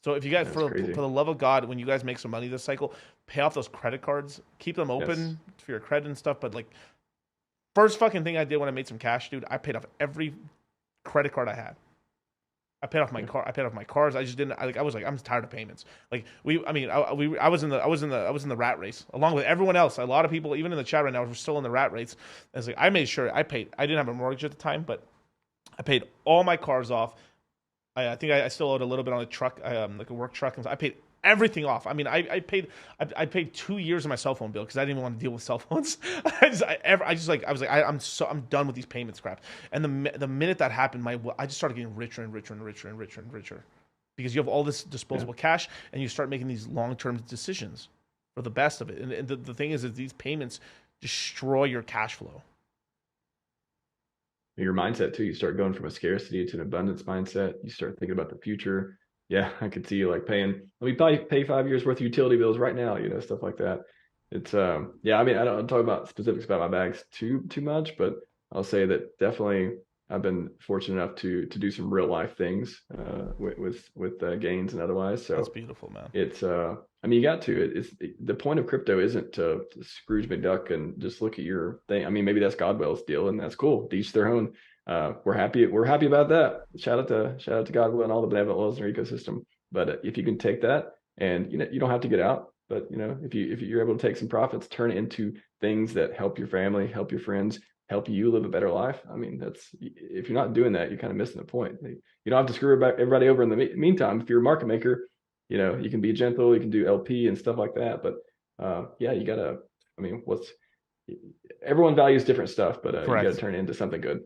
So if you guys, That's for crazy. the love of God, when you guys make some money this cycle, pay off those credit cards, keep them Yes. open for your credit and stuff. But like, first fucking thing I did when I made some cash, dude, I paid off every credit card I had. I paid off my Yeah. car. I paid off my cars. I just didn't. I was like, I'm tired of payments. Like I mean, I was in the rat race along with everyone else. A lot of people, even in the chat right now, were still in the rat race. I was like, I made sure I paid. I didn't have a mortgage at the time, but I paid all my cars off. I think I still owed a little bit on a truck, like a work truck, and I paid everything off. I mean, I paid 2 years of my cell phone bill because I didn't even want to deal with cell phones. I was like, I'm done with these payments crap. And the minute that happened, I just started getting richer and richer and richer and richer and richer because you have all this Yeah. disposable cash and you start making these long term decisions for the best of it. And the thing is these payments destroy your cash flow. Your mindset too. You start going from a scarcity to an abundance mindset. You start thinking about the future. Yeah, I could see you like paying. Let me pay 5 years worth of utility bills right now. Stuff like that. It's yeah. I mean, I don't talk about specifics about my bags too much, but I'll say that definitely I've been fortunate enough to do some real life things with gains and otherwise. That's So beautiful, man. it's I mean, you got to the point of crypto isn't to Scrooge McDuck and just look at your thing. I mean, maybe that's Godwell's deal, and that's cool. To each their own. We're happy about that. Shout out to Godwell and all the benevolent laws in their ecosystem. But if you can take that, and you don't have to get out, but if you're able to take some profits, turn it into things that help your family, help your friends, help you live a better life. I mean, that's if you're not doing that, you're kind of missing the point. You don't have to screw everybody over in the meantime. If you're a market maker, you can be gentle, you can do LP and stuff like that. But yeah, you gotta. I mean, what's everyone values different stuff, but you got to Correct. turn it into something good.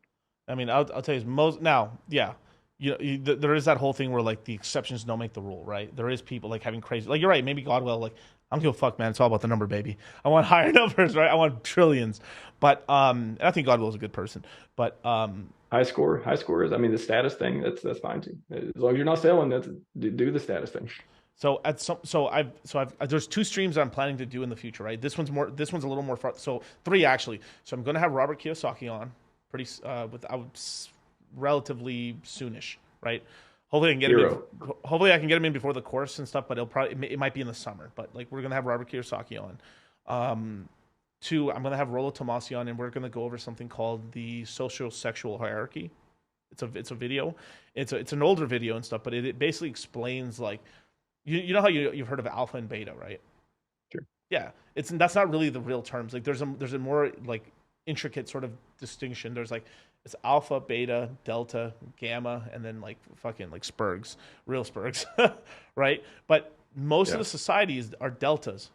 I mean, I'll tell you most now. Yeah, there is that whole thing where like the exceptions don't make the rule, right? There is people like having crazy, like you're right. Maybe Godwell, like I don't give a fuck, man. It's all about the number, baby. I want higher numbers, right? I want trillions. But and I think Godwell's a good person. But High scores. I mean, the status thing. That's fine too. As long as you're not selling, that's do the status thing. so at some, I've there's two streams I'm planning to do in the future, right? This one's a little more far, so three actually. So I'm going to have Robert Kiyosaki on pretty relatively soonish, right? Hopefully I can get him in. Hero. Hopefully I can get him in before the course and stuff. But it might be in the summer. But like we're gonna have Robert Kiyosaki on. Two, I'm gonna have Rollo Tomassi on, and we're gonna go over something called the social sexual hierarchy. It's a video. It's an older video and stuff, but it basically explains like you know how you've heard of alpha and beta, right? Sure. Yeah, it's that's not really the real terms. Like there's a more like intricate sort of distinction. There's like it's alpha, beta, delta, gamma, and then like fucking like spurgs, real spurgs, right? But most of Yeah. the societies are deltas,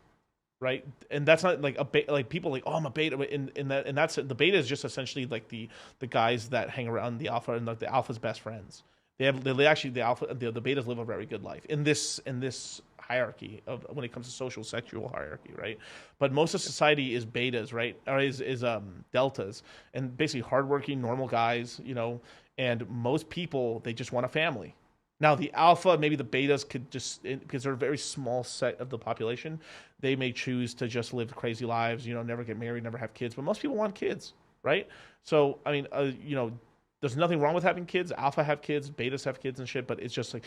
right? And that's not like a like people like oh I'm a beta and that's the beta is just essentially like the guys that hang around the alpha and like the alpha's best friends. They actually the betas live a very good life in this hierarchy of when it comes to social sexual hierarchy, right? But most of society is betas, right? Or is deltas and basically hardworking normal guys, and most people they just want a family. Now the alpha, maybe the betas could just because they're a very small set of the population, they may choose to just live crazy lives, never get married, never have kids. But most people want kids, right? So I mean, there's nothing wrong with having kids. Alpha have kids, betas have kids and shit. But it's just like,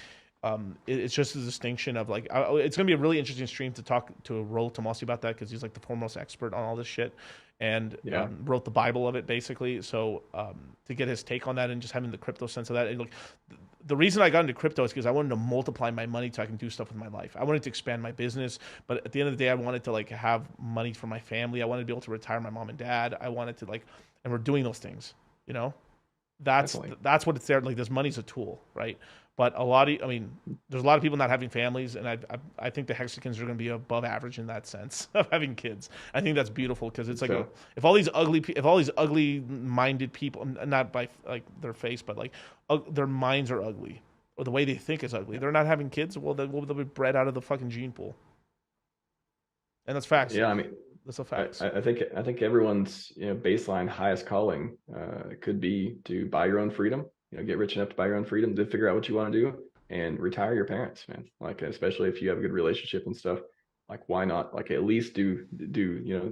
it's just a distinction of like, it's gonna be a really interesting stream to talk to Rollo Tomassi about that because he's like the foremost expert on all this shit and Yeah. wrote the Bible of it basically. So to get his take on that and just having the crypto sense of that, and look, the reason I got into crypto is because I wanted to multiply my money so I can do stuff with my life. I wanted to expand my business, but at the end of the day, I wanted to like have money for my family. I wanted to be able to retire my mom and dad. I wanted to like, and we're doing those things, you know. That's Definitely. that's what it's there. Like this money's a tool, right? But I mean, there's a lot of people not having families, and I think the Hexicans are going to be above average in that sense of having kids. I think that's beautiful because it's like So if all these ugly minded people, not by like their face, but like their minds are ugly or the way they think is ugly. They're not having kids. Well, they'll be bred out of the fucking gene pool, and that's facts. yeah, I mean, That's the I, facts. I think everyone's baseline highest calling could be to buy your own freedom. Get rich enough to buy your own freedom, to figure out what you want to do, and retire your parents, man. Like especially if you have a good relationship and stuff. Like why not? Like at least do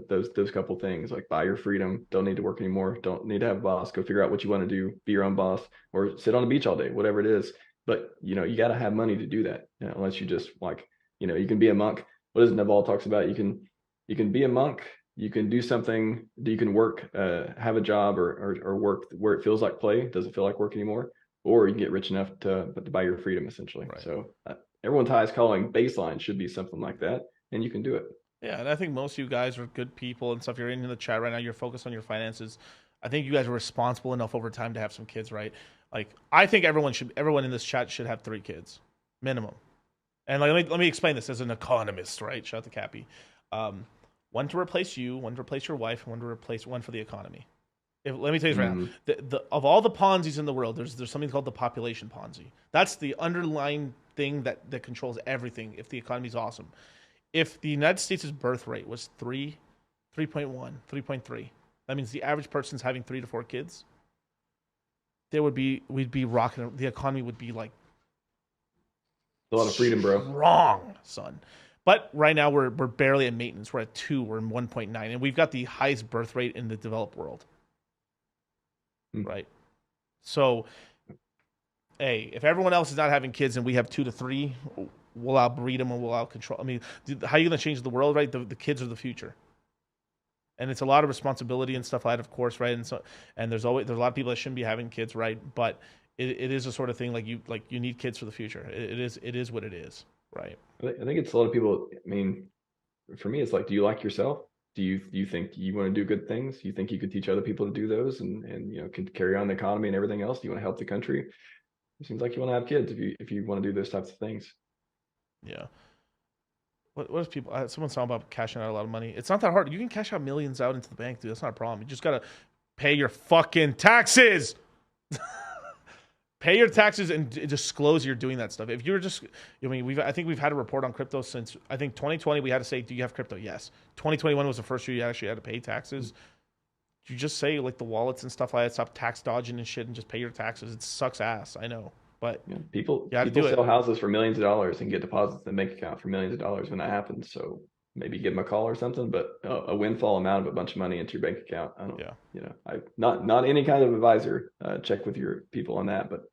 those couple things. Like buy your freedom. Don't need to work anymore. Don't need to have a boss. Go figure out what you want to do. Be your own boss, or sit on the beach all day. Whatever it is. but you got to have money to do that, unless you just like, you can be a monk. What does Naval talks about? You can be a monk. You can do something. You can work, have a job, or work where it feels like play. It doesn't feel like work anymore. Or you can get rich enough to buy your freedom, essentially. Right. So everyone's highest calling baseline should be something like that, and you can do it. Yeah, and I think most of you guys are good people and stuff. You're in the chat right now. You're focused on your finances. I think you guys are responsible enough over time to have some kids, right? Like, I think everyone in this chat should have 3 kids, minimum. And like, let me explain this as an economist, right? Shout out to Cappy. Um, one to replace you, one to replace your wife, one to replace one for the economy. Let me tell you this right now. Mm, Of all the Ponzi's in the world, there's something called the population Ponzi. That's the underlying thing that controls everything. If the economy's awesome, if the United States' birth rate was 3.1, 3.3, that means the average person's having 3 to 4 kids. We'd be rocking. The economy would be like a lot of freedom, bro. strong, son. But right now we're barely at maintenance. We're at 2. We're in 1.9, and we've got the highest birth rate in the developed world. Mm. Right. So, hey, if everyone else is not having kids and we have 2 to 3, we'll outbreed them and we'll out control. I mean, how are you going to change the world, right? The kids are the future, and it's a lot of responsibility and stuff like that, of course, right? And there's a lot of people that shouldn't be having kids, right? But it is a sort of thing you need kids for the future. It is what it is, right? I think it's a lot of people. I mean, for me, it's like, do you like yourself? Do you think you want to do good things? Do you think you could teach other people to do those, and can carry on the economy and everything else? Do you want to help the country? It seems like you want to have kids if you want to do those types of things. Yeah. What is people? Someone's talking about cashing out a lot of money. It's not that hard. You can cash out millions out into the bank, dude. That's not a problem. You just gotta pay your fucking taxes. Pay your taxes and disclose you're doing that stuff. If you're just, I mean, I think we've had a report on crypto since I think 2020. We had to say, do you have crypto? Yes. 2021 was the first year you actually had to pay taxes. You just say like the wallets and stuff like that, stop tax dodging and shit, and just pay your taxes. It sucks ass, I know, but People you got to people do it. sell houses for millions of dollars and get deposits in the bank account for millions of dollars when that happens. So maybe give them a call or something, but a windfall amount of a bunch of money into your bank account. I don't, Yeah. I not any kind of advisor. Check with your people on that, but